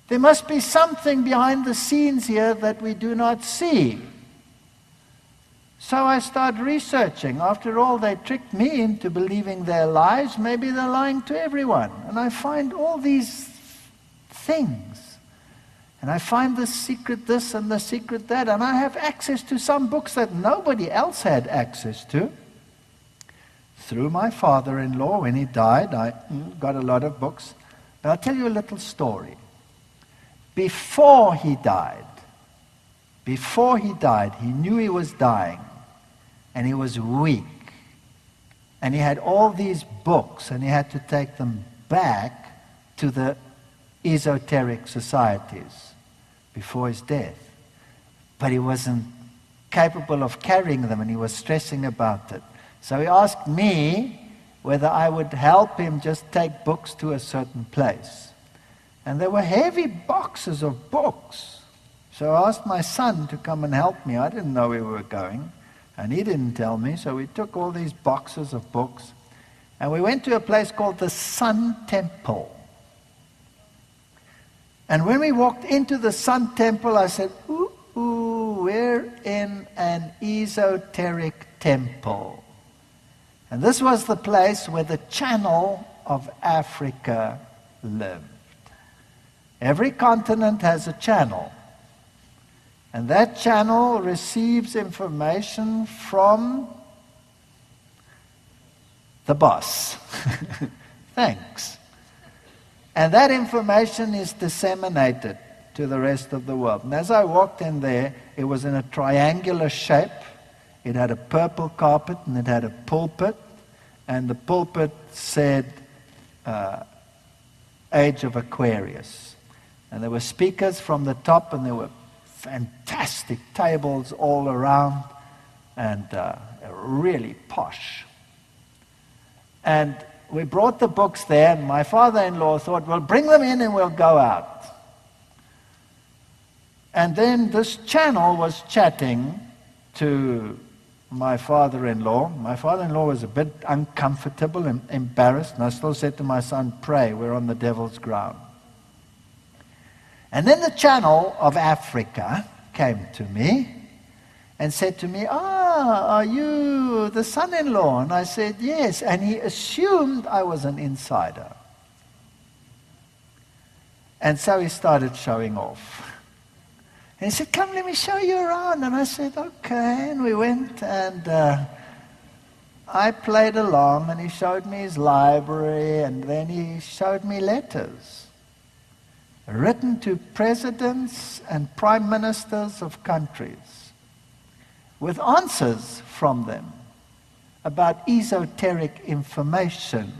There must be something behind the scenes here that we do not see. So I start researching. After all, they tricked me into believing their lies. Maybe they're lying to everyone. And I find all these things. And I find the secret this and the secret that. And I have access to some books that nobody else had access to. Through my father-in-law, when he died, I got a lot of books. But I'll tell you a little story. Before he died, he knew he was dying. And he was weak. And he had all these books, and he had to take them back to the esoteric societies before his death. But he wasn't capable of carrying them, and he was stressing about it. So he asked me whether I would help him just take books to a certain place. And there were heavy boxes of books. So I asked my son to come and help me. I didn't know where we were going. And he didn't tell me, so we took all these boxes of books, and we went to a place called the Sun Temple. And when we walked into the Sun Temple, I said, ooh, we're in an esoteric temple. And this was the place where the channel of Africa lived. Every continent has a channel. And that channel receives information from the boss. Thanks. And that information is disseminated to the rest of the world. And as I walked in there, it was in a triangular shape. It had a purple carpet and it had a pulpit. And the pulpit said, Age of Aquarius. And there were speakers from the top, and there were fantastic tables all around, and really posh. And we brought the books there, and my father-in-law thought, well, bring them in and we'll go out. And then this channel was chatting to my father-in-law. My father-in-law was a bit uncomfortable and embarrassed, and I still said to my son, pray, we're on the devil's ground. And then the channel of Africa came to me and said to me, are you the son-in-law? And I said, yes. And he assumed I was an insider. And so he started showing off. And he said, come, let me show you around. And I said, okay. And we went, and I played along, and he showed me his library, and then he showed me letters written to presidents and prime ministers of countries with answers from them about esoteric information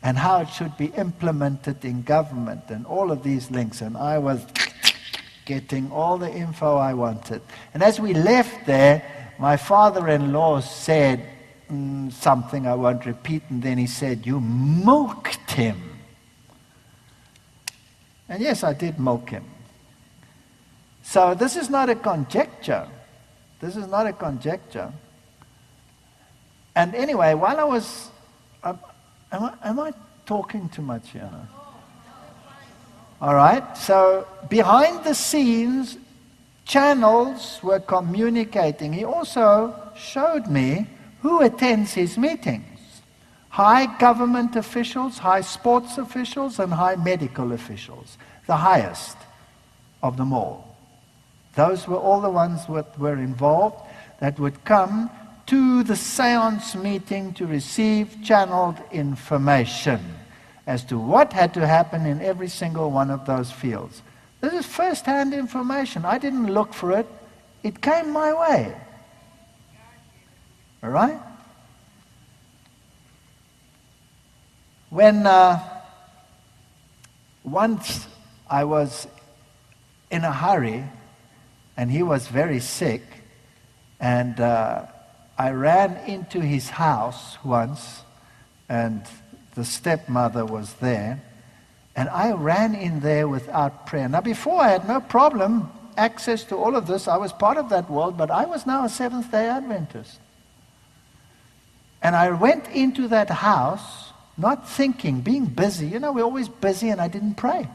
and how it should be implemented in government and all of these links. And I was getting all the info I wanted. And as we left there, my father-in-law said something I won't repeat, and then he said, you milked him. And yes, I did milk him. So this is not a conjecture. This is not a conjecture. And anyway, while I was... Am I talking too much here? All right. So behind the scenes, channels were communicating. He also showed me who attends his meetings. High government officials, high sports officials, and high medical officials. The highest of them all. Those were all the ones that were involved that would come to the seance meeting to receive channeled information as to what had to happen in every single one of those fields. This is first-hand information. I didn't look for it. It came my way. All right? When once I was in a hurry, and he was very sick, and I ran into his house once, and the stepmother was there, and I ran in there without prayer. Now before I had no problem, access to all of this, I was part of that world, but I was now a Seventh-day Adventist. And I went into that house, not thinking, being busy. You know, we're always busy, and I didn't pray.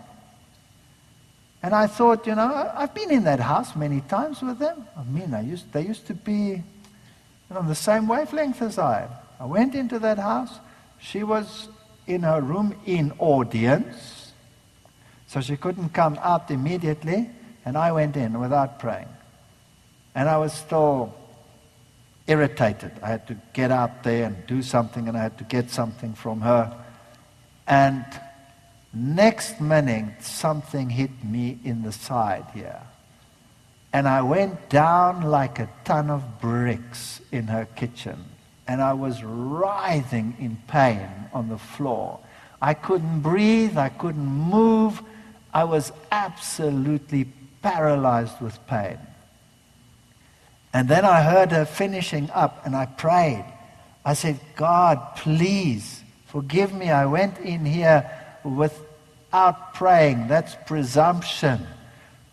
And I thought, I've been in that house many times with them. I mean, they used to be on the same wavelength as I. I went into that house. She was in her room in audience, so she couldn't come out immediately, and I went in without praying. And I was still irritated. I had to get out there and do something, and I had to get something from her. And next minute, something hit me in the side here. And I went down like a ton of bricks in her kitchen. And I was writhing in pain on the floor. I couldn't breathe, I couldn't move. I was absolutely paralyzed with pain. And then I heard her finishing up, and I prayed. I said, God, please forgive me. I went in here without praying. That's presumption.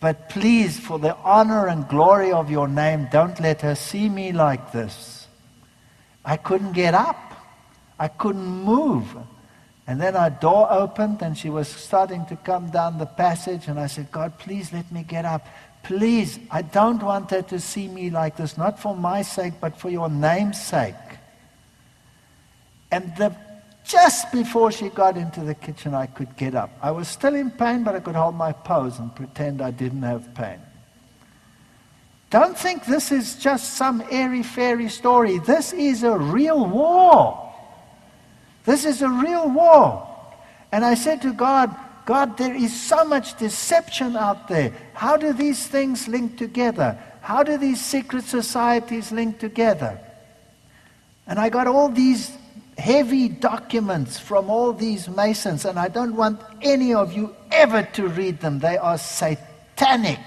But please, for the honor and glory of your name, don't let her see me like this. I couldn't get up. I couldn't move. And then our door opened, and she was starting to come down the passage, and I said, God, please let me get up. Please, I don't want her to see me like this, not for my sake, but for your name's sake. And just before she got into the kitchen, I could get up. I was still in pain, but I could hold my pose and pretend I didn't have pain. Don't think this is just some airy-fairy story. This is a real war. This is a real war. And I said to God, God, there is so much deception out there. How do these things link together? How do these secret societies link together? And I got all these heavy documents from all these Masons, and I don't want any of you ever to read them. They are satanic.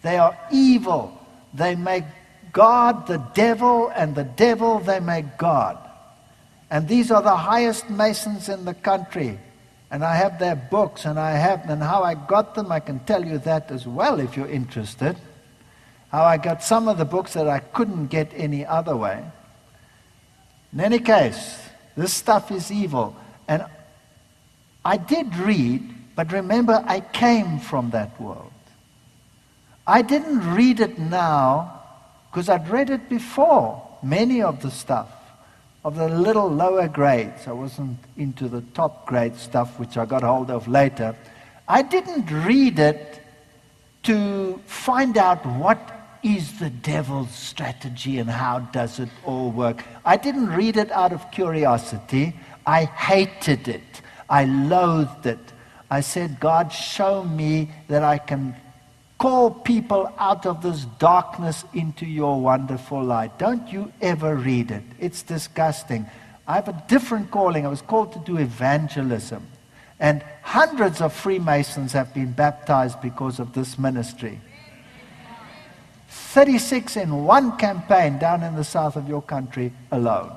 They are evil. They make God the devil, and the devil they make God. And these are the highest Masons in the country. And I have their books, and how I got them, I can tell you that as well if you're interested. How I got some of the books that I couldn't get any other way. In any case, this stuff is evil. And I did read, but remember, I came from that world. I didn't read it now because I'd read it before, many of the stuff, of the little lower grades. I wasn't into the top grade stuff, which I got hold of later. I didn't read it to find out what is the devil's strategy and how does it all work. I didn't read it out of curiosity. I hated it. I loathed it. I said, God, show me that I can call people out of this darkness into your wonderful light. Don't you ever read it. It's disgusting. I have a different calling. I was called to do evangelism. And hundreds of Freemasons have been baptized because of this ministry. 36 in one campaign down in the south of your country alone.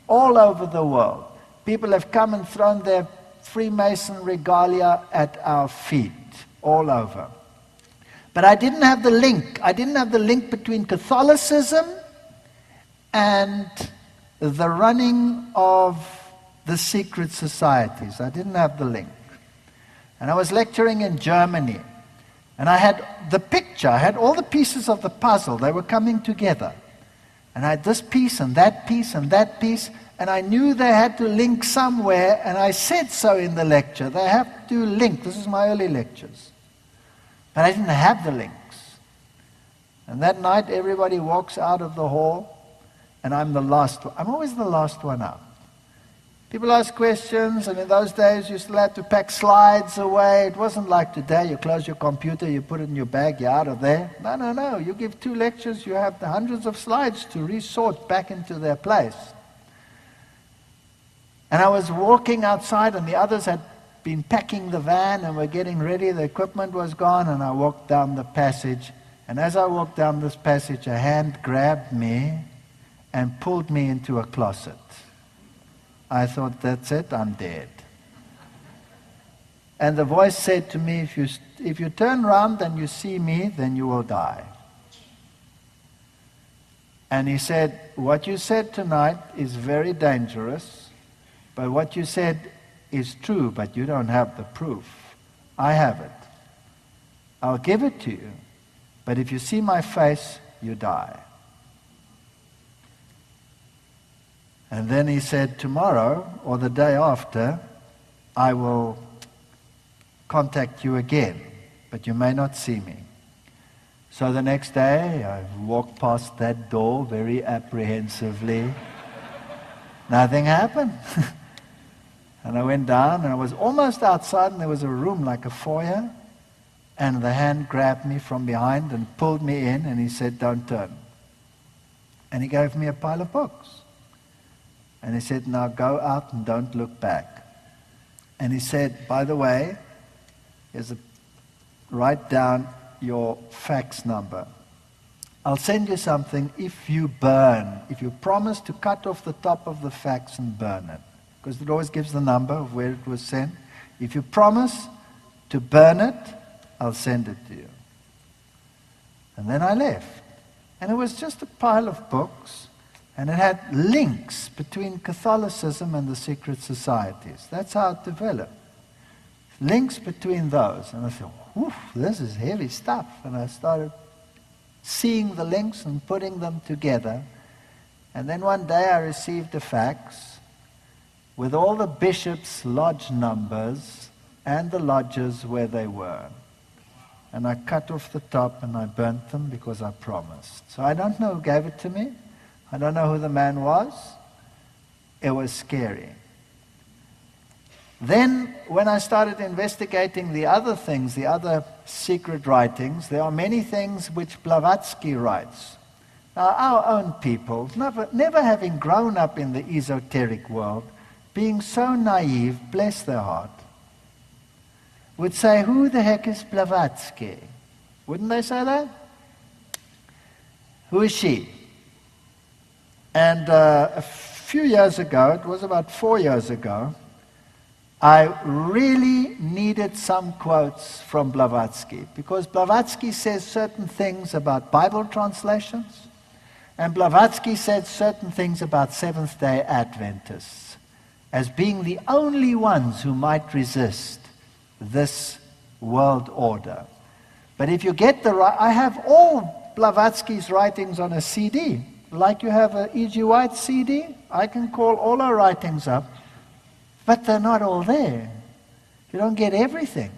All over the world. People have come and thrown their Freemason regalia at our feet. All over. But I didn't have the link. I didn't have the link between Catholicism and the running of the secret societies. I didn't have the link. And I was lecturing in Germany. And I had the picture. I had all the pieces of the puzzle. They were coming together. And I had this piece and that piece and that piece. And I knew they had to link somewhere. And I said so in the lecture. They have to link. This is my early lectures. But I didn't have the links. And that night, everybody walks out of the hall, and I'm the last one. I'm always the last one out. People ask questions, and in those days, you still had to pack slides away. It wasn't like today. You close your computer, you put it in your bag, you're out of there. No. You give 2 lectures, you have the hundreds of slides to resort back into their place. And I was walking outside, and the others had been packing the van and were getting ready. The equipment was gone, and I walked down the passage. And as I walked down this passage, a hand grabbed me and pulled me into a closet. I thought, that's it, I'm dead. And the voice said to me, if you turn around and you see me, then you will die. And he said, what you said tonight is very dangerous, but what you said is true, but you don't have the proof. I have it. I'll give it to you, but if you see my face, you die. And then he said, tomorrow or the day after, I will contact you again, but you may not see me. So the next day, I walked past that door very apprehensively. Nothing happened. And I went down, and I was almost outside, and there was a room like a foyer, and the hand grabbed me from behind and pulled me in, and he said, don't turn. And he gave me a pile of books. And he said, now go out and don't look back. And he said, by the way, write down your fax number. I'll send you something if you promise to cut off the top of the fax and burn it. Because it always gives the number of where it was sent. If you promise to burn it, I'll send it to you. And then I left. And it was just a pile of books. And it had links between Catholicism and the secret societies. That's how it developed. Links between those. And I thought, whew, this is heavy stuff. And I started seeing the links and putting them together. And then one day I received a fax with all the bishops' lodge numbers and the lodges where they were. And I cut off the top and I burnt them because I promised. So I don't know who gave it to me. I don't know who the man was. It was scary. Then, when I started investigating the other things, the other secret writings, there are many things which Blavatsky writes. Now, our own people, never having grown up in the esoteric world, being so naive, bless their heart, would say, who the heck is Blavatsky? Wouldn't they say that? Who is she? And a few years ago, it was about 4 years ago, I really needed some quotes from Blavatsky, because Blavatsky says certain things about Bible translations, and Blavatsky said certain things about Seventh-day Adventists as being the only ones who might resist this world order. But if you get I have all Blavatsky's writings on a CD, like you have an E.G. White CD. I can call all our writings up, but they're not all there. You don't get everything.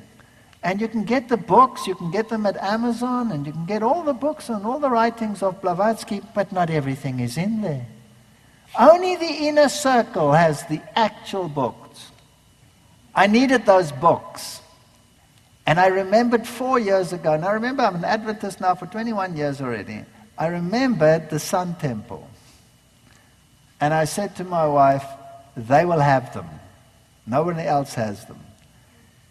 And you can get the books, you can get them at Amazon, and you can get all the books and all the writings of Blavatsky, but not everything is in there. Only the inner circle has the actual books. I needed those books. And I remembered 4 years ago, and I remember I'm an Adventist now for 21 years already, I remembered the Sun Temple. And I said to my wife, they will have them. Nobody else has them.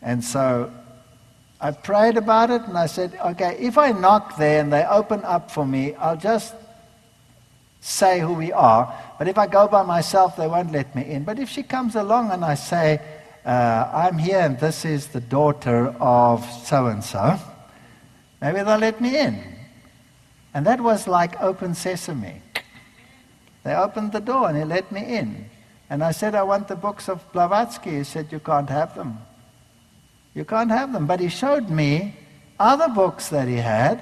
And so I prayed about it, and I said, okay, if I knock there and they open up for me, I'll just say who we are. But if I go by myself, they won't let me in. But if she comes along and I say, I'm here and this is the daughter of so-and-so, maybe they'll let me in. And that was like open sesame. They opened the door and he let me in. And I said, I want the books of Blavatsky. He said, you can't have them. You can't have them. But he showed me other books that he had,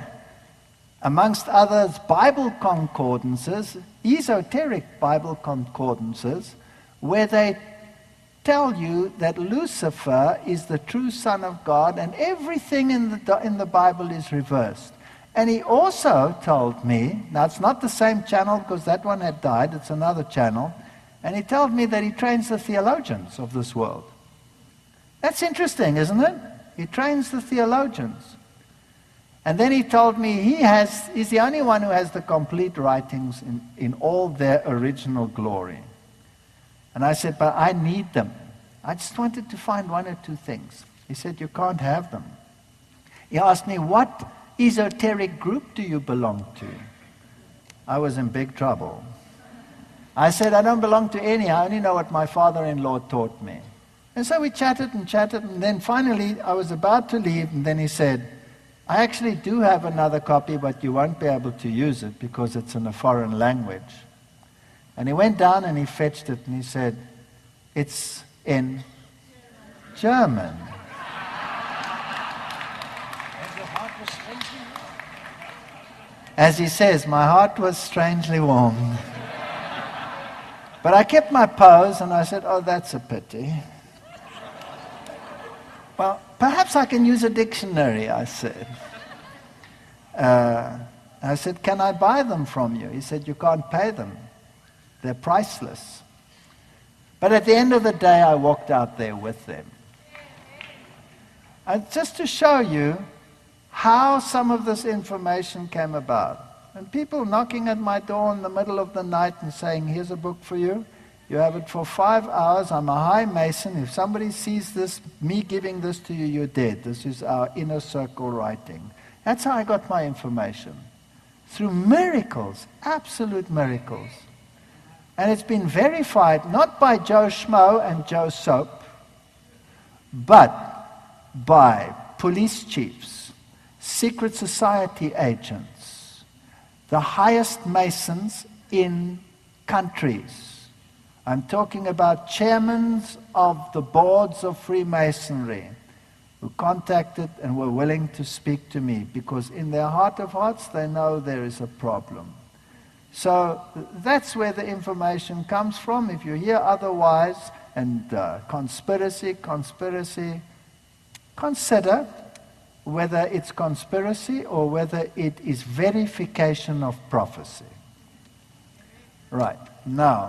amongst others Bible concordances, esoteric Bible concordances, where they tell you that Lucifer is the true Son of God and everything in the Bible is reversed. And he also told me, now it's not the same channel because that one had died, it's another channel, and he told me that he trains the theologians of this world. That's interesting, isn't it? He trains the theologians. And then he told me he's the only one who has the complete writings in all their original glory. And I said, but I need them. I just wanted to find one or two things. He said, you can't have them. He asked me, what esoteric group do you belong to? I was in big trouble. I said, I don't belong to any. I only know what my father-in-law taught me. And so we chatted, and then finally I was about to leave, and then he said, I actually do have another copy, but you won't be able to use it because it's in a foreign language. And he went down and he fetched it, and he said, it's in German. As he says, my heart was strangely warmed. But I kept my pose and I said, oh, that's a pity. Well, perhaps I can use a dictionary, I said. I said, can I buy them from you? He said, you can't pay them. They're priceless. But at the end of the day, I walked out there with them. And just to show you how some of this information came about. And people knocking at my door in the middle of the night and saying, here's a book for you. You have it for 5 hours. I'm a high Mason. If somebody sees this, me giving this to you, you're dead. This is our inner circle writing. That's how I got my information. Through miracles, absolute miracles. And it's been verified not by Joe Schmo and Joe Soap, but by police chiefs, secret society agents, the highest Masons in countries. I'm talking about chairmen of the boards of Freemasonry who contacted and were willing to speak to me because in their heart of hearts they know there is a problem. So that's where the information comes from. If you hear otherwise, and conspiracy, consider whether it's conspiracy or whether it is verification of prophecy. Right, now.